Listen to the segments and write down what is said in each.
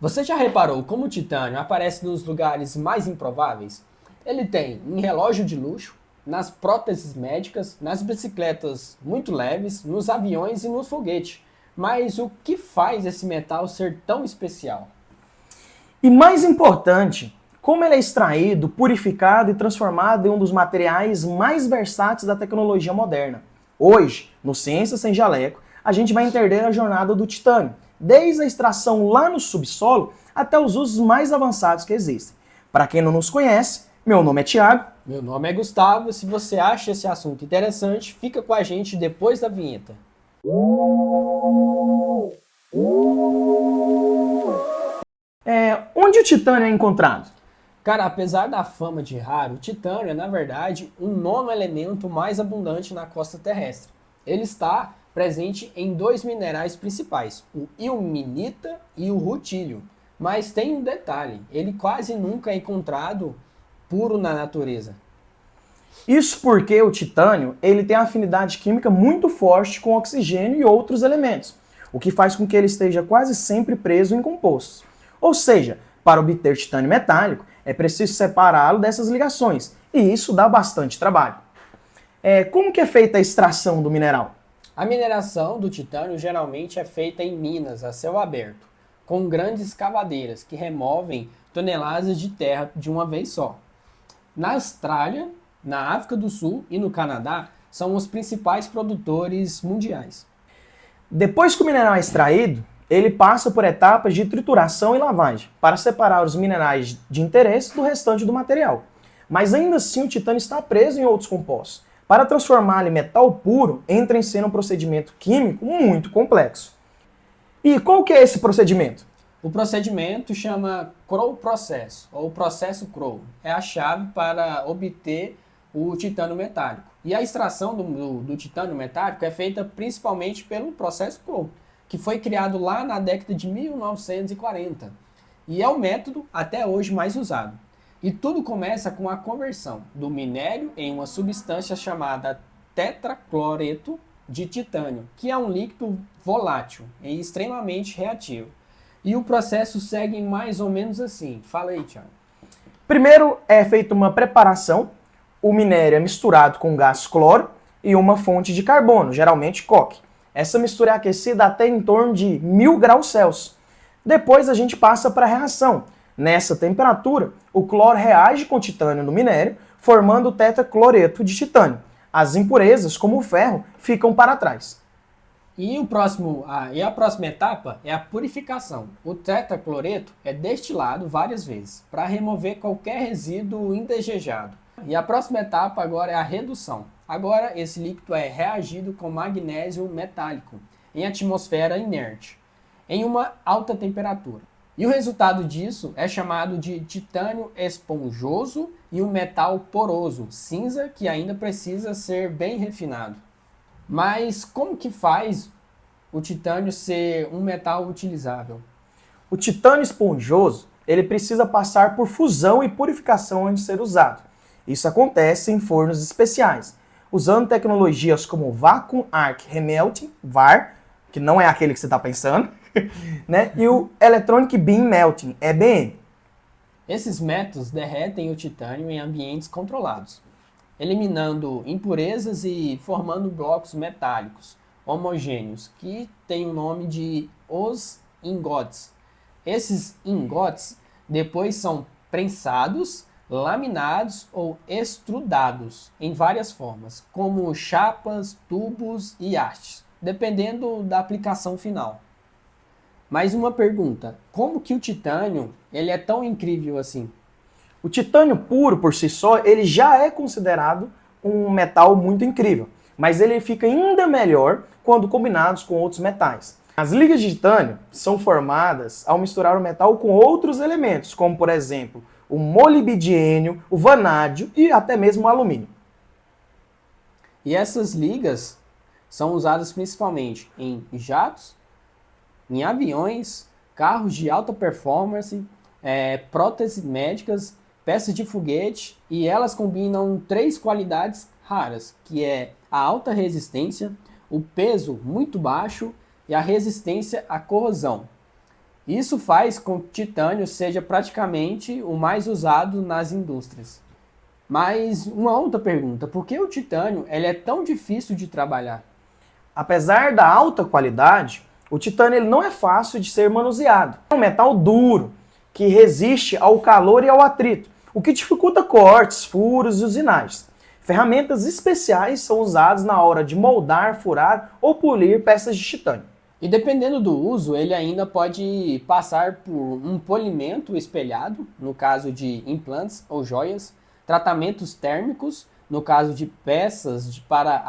Você já reparou como o titânio aparece nos lugares mais improváveis? Ele tem em relógio de luxo, nas próteses médicas, nas bicicletas muito leves, nos aviões e nos foguetes. Mas o que faz esse metal ser tão especial? E mais importante, como ele é extraído, purificado e transformado em um dos materiais mais versáteis da tecnologia moderna. Hoje, no Ciência Sem Jaleco, a gente vai entender a jornada do titânio, desde a extração lá no subsolo até os usos mais avançados que existem. Para quem não nos conhece, meu nome é Thiago. Meu nome é Gustavo. Se você acha esse assunto interessante, fica com a gente depois da vinheta. Onde o titânio é encontrado? Cara, apesar da fama de raro, o titânio é, na verdade, o nono elemento mais abundante na costa terrestre. Ele está presente em dois minerais principais, o ilmenita e o rutílio. Mas tem um detalhe, ele quase nunca é encontrado puro na natureza. Isso porque o titânio ele tem afinidade química muito forte com oxigênio e outros elementos, o que faz com que ele esteja quase sempre preso em compostos. Ou seja, para obter titânio metálico, é preciso separá-lo dessas ligações, e isso dá bastante trabalho. Como que é feita a extração do mineral? A mineração do titânio geralmente é feita em minas a céu aberto, com grandes escavadeiras que removem toneladas de terra de uma vez só. Na Austrália, na África do Sul e no Canadá são os principais produtores mundiais. Depois que o mineral é extraído, ele passa por etapas de trituração e lavagem, para separar os minerais de interesse do restante do material. Mas ainda assim o titânio está preso em outros compostos. Para transformá-lo em metal puro, entra em cena um procedimento químico muito complexo. E qual que é esse procedimento? O procedimento chama Crowe Process, ou processo Crowe. É a chave para obter o titânio metálico. E a extração do titânio metálico é feita principalmente pelo processo Crowe, que foi criado lá na década de 1940. E é o método até hoje mais usado. E tudo começa com a conversão do minério em uma substância chamada tetracloreto de titânio, que é um líquido volátil e extremamente reativo. E o processo segue mais ou menos assim. Fala aí, Thiago. Primeiro é feita uma preparação, o minério é misturado com gás cloro e uma fonte de carbono, geralmente coque. Essa mistura é aquecida até em torno de 1000 graus Celsius. Depois a gente passa para a reação. Nessa temperatura, o cloro reage com o titânio no minério, formando o tetracloreto de titânio. As impurezas, como o ferro, ficam para trás. E a próxima etapa é a purificação. O tetracloreto é destilado várias vezes para remover qualquer resíduo indesejado. E a próxima etapa agora é a redução. Agora esse líquido é reagido com magnésio metálico em atmosfera inerte, em uma alta temperatura. E o resultado disso é chamado de titânio esponjoso e um metal poroso, cinza, que ainda precisa ser bem refinado. Mas como que faz o titânio ser um metal utilizável? O titânio esponjoso ele precisa passar por fusão e purificação antes de ser usado. Isso acontece em fornos especiais, usando tecnologias como Vacuum Arc Remelting, VAR, que não é aquele que você está pensando, né? E o Electronic Beam Melting, EBM. Esses métodos derretem o titânio em ambientes controlados, eliminando impurezas e formando blocos metálicos homogêneos, que têm o nome de os ingotes. Esses ingotes depois são prensados, laminados ou extrudados em várias formas, como chapas, tubos e hastes, dependendo da aplicação final. Mais uma pergunta: como que o titânio ele é tão incrível assim? O titânio puro por si só, ele já é considerado um metal muito incrível, mas ele fica ainda melhor quando combinados com outros metais. As ligas de titânio são formadas ao misturar o metal com outros elementos, como por exemplo, o molibdênio, o vanádio e até mesmo o alumínio. E essas ligas são usadas principalmente em jatos, em aviões, carros de alta performance, próteses médicas, peças de foguete, e elas combinam três qualidades raras, que é a alta resistência, o peso muito baixo e a resistência à corrosão. Isso faz com que o titânio seja praticamente o mais usado nas indústrias. Mas uma outra pergunta, por que o titânio ele é tão difícil de trabalhar? Apesar da alta qualidade, o titânio ele não é fácil de ser manuseado. É um metal duro, que resiste ao calor e ao atrito, o que dificulta cortes, furos e usinagens. Ferramentas especiais são usadas na hora de moldar, furar ou polir peças de titânio. E dependendo do uso, ele ainda pode passar por um polimento espelhado, no caso de implantes ou joias, tratamentos térmicos, no caso de peças para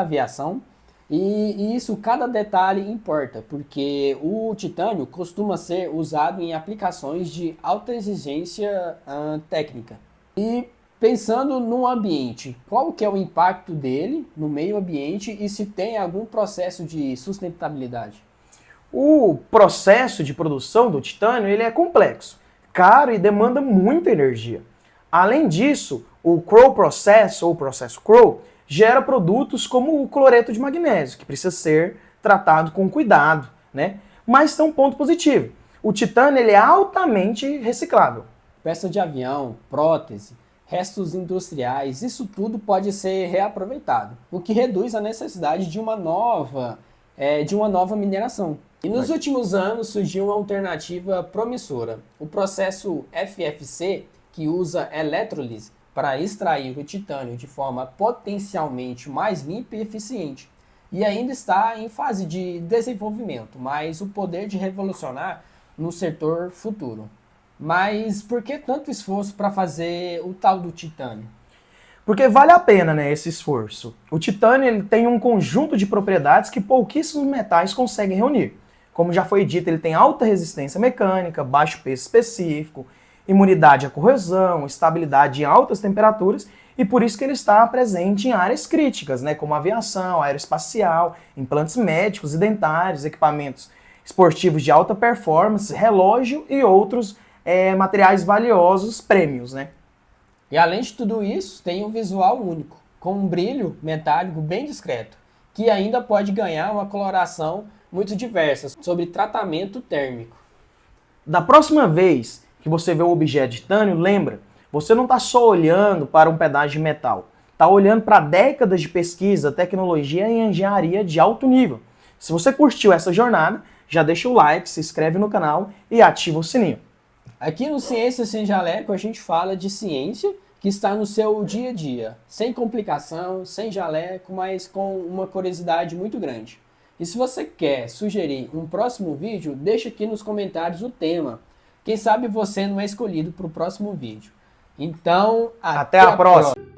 aviação, e isso, cada detalhe importa, porque o titânio costuma ser usado em aplicações de alta exigência técnica. E pensando no ambiente, qual que é o impacto dele no meio ambiente e se tem algum processo de sustentabilidade? O processo de produção do titânio ele é complexo, caro e demanda muita energia. Além disso, o Crowe Process, ou processo Crowe, gera produtos como o cloreto de magnésio, que precisa ser tratado com cuidado, né? Mas tem um ponto positivo. O titânio ele é altamente reciclável. Peça de avião, prótese, restos industriais, isso tudo pode ser reaproveitado, o que reduz a necessidade de uma nova mineração. E nos últimos anos surgiu uma alternativa promissora, o processo FFC, que usa eletrólise para extrair o titânio de forma potencialmente mais limpa e eficiente. E ainda está em fase de desenvolvimento, mas o poder de revolucionar no setor futuro. Mas por que tanto esforço para fazer o tal do titânio? Porque vale a pena, né, esse esforço. O titânio ele tem um conjunto de propriedades que pouquíssimos metais conseguem reunir. Como já foi dito, ele tem alta resistência mecânica, baixo peso específico, imunidade à corrosão, estabilidade em altas temperaturas, e por isso que ele está presente em áreas críticas, né, como aviação, aeroespacial, implantes médicos e dentários, equipamentos esportivos de alta performance, relógio e outros materiais valiosos, prêmios, né? E além de tudo isso, tem um visual único, com um brilho metálico bem discreto, que ainda pode ganhar uma coloração muito diversa sobre tratamento térmico. Da próxima vez que você vê um objeto de titânio, lembra, você não está só olhando para um pedaço de metal, está olhando para décadas de pesquisa, tecnologia e engenharia de alto nível. Se você curtiu essa jornada, já deixa o like, se inscreve no canal e ativa o sininho. Aqui no Ciência Sem Jaleco a gente fala de ciência que está no seu dia a dia, sem complicação, sem jaleco, mas com uma curiosidade muito grande. E se você quer sugerir um próximo vídeo, deixa aqui nos comentários o tema. Quem sabe você não é escolhido para o próximo vídeo. Então, até a próxima!